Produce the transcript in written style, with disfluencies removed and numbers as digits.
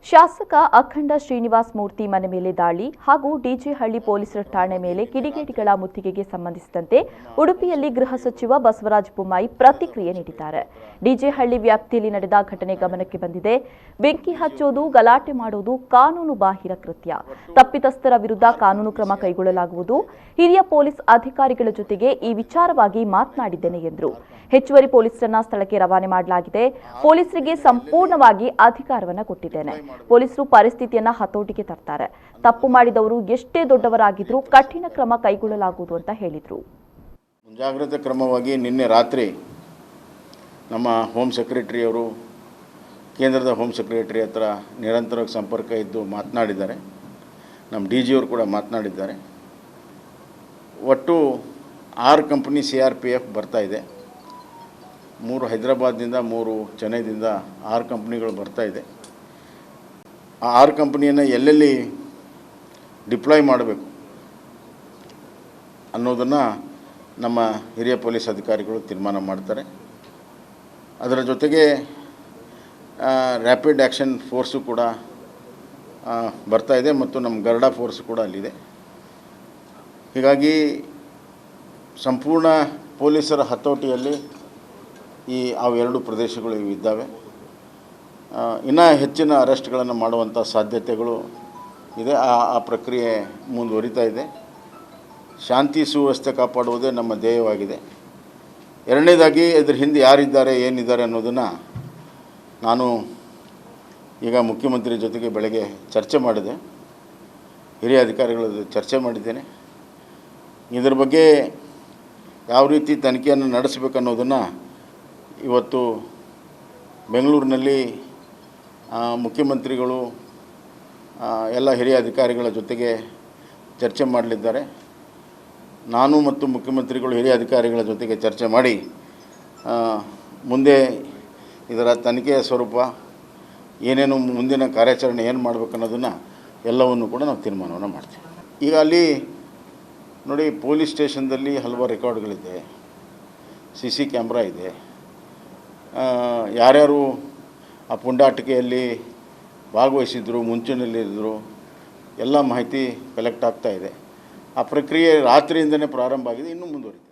ಶಾಸಕ ಅಖಂಡ ಶ್ರೀನಿವಾಸ್ ಮೂರ್ತಿ ಮನೆ ಮೇಲೆ ದಾಳಿ ಹಾಗೂ ಡಿಜೆಹಳ್ಳಿ ಪೊಲೀಸರ ಠಾಣೆ ಮೇಲೆ ಕಿಡಿಗೇಡಿಗಳ ಮುತ್ತಿಗೆಗೆ ಸಂಬಂಧಿಸಿದಂತೆ ಉಡುಪಿಯಲ್ಲಿ ಗೃಹ ಸಚಿವ ಬಸವರಾಜ ಬೊಮ್ಮಾಯಿ ಪ್ರತಿಕ್ರಿಯೆ ನೀಡಿದ್ದಾರೆ. ಡಿಜೆಹಳ್ಳಿ ವ್ಯಾಪ್ತಿಯಲ್ಲಿ ನಡೆದ ಘಟನೆ ಗಮನಕ್ಕೆ ಬಂದಿದೆ. ಬೆಂಕಿ ಹಚ್ಚೋದು, ಗಲಾಟೆ ಮಾಡುವುದು ಕಾನೂನು ಬಾಹಿರ ಕೃತ್ಯ. ತಪ್ಪಿತಸ್ಥರ ವಿರುದ್ಧ ಕಾನೂನು ಕ್ರಮ ಕೈಗೊಳ್ಳಲಾಗುವುದು. ಹಿರಿಯ ಪೊಲೀಸ್ ಅಧಿಕಾರಿಗಳ ಜೊತೆಗೆ ಈ ವಿಚಾರವಾಗಿ ಮಾತನಾಡಿದ್ದೇನೆ ಎಂದರು. ಹೆಚ್ಚುವರಿ ಪೊಲೀಸರನ್ನ ಸ್ಥಳಕ್ಕೆ ರವಾನೆ ಮಾಡಲಾಗಿದೆ. ಪೊಲೀಸರಿಗೆ ಸಂಪೂರ್ಣವಾಗಿ ಅಧಿಕಾರವನ್ನು ಕೊಟ್ಟಿದ್ದೇನೆ. ಪೊಲೀಸರು ಪರಿಸ್ಥಿತಿಯನ್ನ ಹತೋಟಿಗೆ ತರ್ತಾರೆ. ತಪ್ಪು ಮಾಡಿದವರು ಎಷ್ಟೇ ದೊಡ್ಡವರಾಗಿದ್ರೂ ಕಠಿಣ ಕ್ರಮ ಕೈಗೊಳ್ಳಲಾಗುವುದು ಅಂತ ಹೇಳಿದರು. ಮುಂಜಾಗ್ರತಾ ಕ್ರಮವಾಗಿ ನಿನ್ನೆ ರಾತ್ರಿ ನಮ್ಮ ಹೋಮ್ ಸೆಕ್ರೆಟರಿ ಅವರು ಕೇಂದ್ರದ ಹೋಮ್ ಸೆಕ್ರೆಟರಿ ಹತ್ರ ನಿರಂತರವಾಗಿ ಸಂಪರ್ಕ ಇದ್ದು ಮಾತನಾಡಿದ್ದಾರೆ. ನಮ್ಮ DG ಅವರು ಕೂಡ ಮಾತನಾಡಿದ್ದಾರೆ. ಒಟ್ಟು 6 ಕಂಪನಿ CRPF ಬರ್ತಾ ಇದೆ. 3 ಹೈದರಾಬಾದ್ನಿಂದ, 3 ಚೆನ್ನೈದಿಂದ 6 ಕಂಪ್ನಿಗಳು ಬರ್ತಾ ಇದೆ. ಆ 6 ಕಂಪ್ನಿಯನ್ನು ಎಲ್ಲೆಲ್ಲಿ ಡಿಪ್ಲಾಯ್ ಮಾಡಬೇಕು ಅನ್ನೋದನ್ನು ನಮ್ಮ ಹಿರಿಯ ಪೊಲೀಸ್ ಅಧಿಕಾರಿಗಳು ತೀರ್ಮಾನ ಮಾಡ್ತಾರೆ. ಅದರ ಜೊತೆಗೆ ರ್ಯಾಪಿಡ್ ಆ್ಯಕ್ಷನ್ ಫೋರ್ಸು ಕೂಡ ಬರ್ತಾ ಇದೆ ಮತ್ತು ನಮ್ಮ ಗರ್ಡಾ ಫೋರ್ಸ್ ಕೂಡ ಅಲ್ಲಿದೆ. ಹೀಗಾಗಿ ಸಂಪೂರ್ಣ ಪೊಲೀಸರ ಹತೋಟಿಯಲ್ಲಿ ಅವು 2 ಪ್ರದೇಶಗಳು ಇದ್ದಾವೆ. ಇನ್ನೂ ಹೆಚ್ಚಿನ ಅರೆಸ್ಟ್ಗಳನ್ನು ಮಾಡುವಂಥ ಸಾಧ್ಯತೆಗಳು ಇದೆ. ಆ ಪ್ರಕ್ರಿಯೆ ಮುಂದುವರಿತಾ ಇದೆ. ಶಾಂತಿ ಸುವ್ಯವಸ್ಥೆ ಕಾಪಾಡುವುದೇ ನಮ್ಮ ಧ್ಯೇಯವಾಗಿದೆ. ಎರಡನೇದಾಗಿ ಇದ್ರ ಹಿಂದೆ ಯಾರಿದ್ದಾರೆ, ಏನಿದ್ದಾರೆ ಅನ್ನೋದನ್ನು ನಾನು ಈಗ ಮುಖ್ಯಮಂತ್ರಿ ಜೊತೆಗೆ ಬೆಳಗ್ಗೆ ಚರ್ಚೆ ಮಾಡಿದೆ. ಹಿರಿಯ ಅಧಿಕಾರಿಗಳ ಚರ್ಚೆ ಮಾಡಿದ್ದೇನೆ. ಇದರ ಬಗ್ಗೆ ಯಾವ ರೀತಿ ತನಿಖೆಯನ್ನು ನಡೆಸಬೇಕನ್ನೋದನ್ನು ಇವತ್ತು ಬೆಂಗಳೂರಿನಲ್ಲಿ ಮುಖ್ಯಮಂತ್ರಿಗಳು ಎಲ್ಲ ಹಿರಿಯ ಅಧಿಕಾರಿಗಳ ಜೊತೆಗೆ ಚರ್ಚೆ ಮಾಡಲಿದ್ದಾರೆ. ನಾನು ಮತ್ತು ಮುಖ್ಯಮಂತ್ರಿಗಳು ಹಿರಿಯ ಅಧಿಕಾರಿಗಳ ಜೊತೆಗೆ ಚರ್ಚೆ ಮಾಡಿ ಮುಂದೆ ಇದರ ತನಿಖೆಯ ಸ್ವರೂಪ ಏನೇನು, ಮುಂದಿನ ಕಾರ್ಯಾಚರಣೆ ಏನು ಮಾಡಬೇಕು ಅನ್ನೋದನ್ನು ಎಲ್ಲವನ್ನು ಕೂಡ ನಾವು ತೀರ್ಮಾನವನ್ನು ಮಾಡ್ತೀವಿ. ಈಗ ಅಲ್ಲಿ ನೋಡಿ, ಪೊಲೀಸ್ ಸ್ಟೇಷನ್ದಲ್ಲಿ ಹಲವಾರು ರೆಕಾರ್ಡ್ಗಳಿದೆ, CC ಕ್ಯಾಮ್ರಾ ಇದೆ. ಯಾರ್ಯಾರು ಆ ಪುಂಡಾಟಿಕೆಯಲ್ಲಿ ಭಾಗವಹಿಸಿದ್ರು, ಮುಂಚೂಣಿಯಲ್ಲಿದ್ದರು, ಎಲ್ಲ ಮಾಹಿತಿ ಕಲೆಕ್ಟ್ ಆಗ್ತಾ ಇದೆ. ಆ ಪ್ರಕ್ರಿಯೆ ರಾತ್ರಿಯಿಂದನೇ ಪ್ರಾರಂಭ ಆಗಿದೆ, ಇನ್ನೂ ಮುಂದುವರಿದೆ.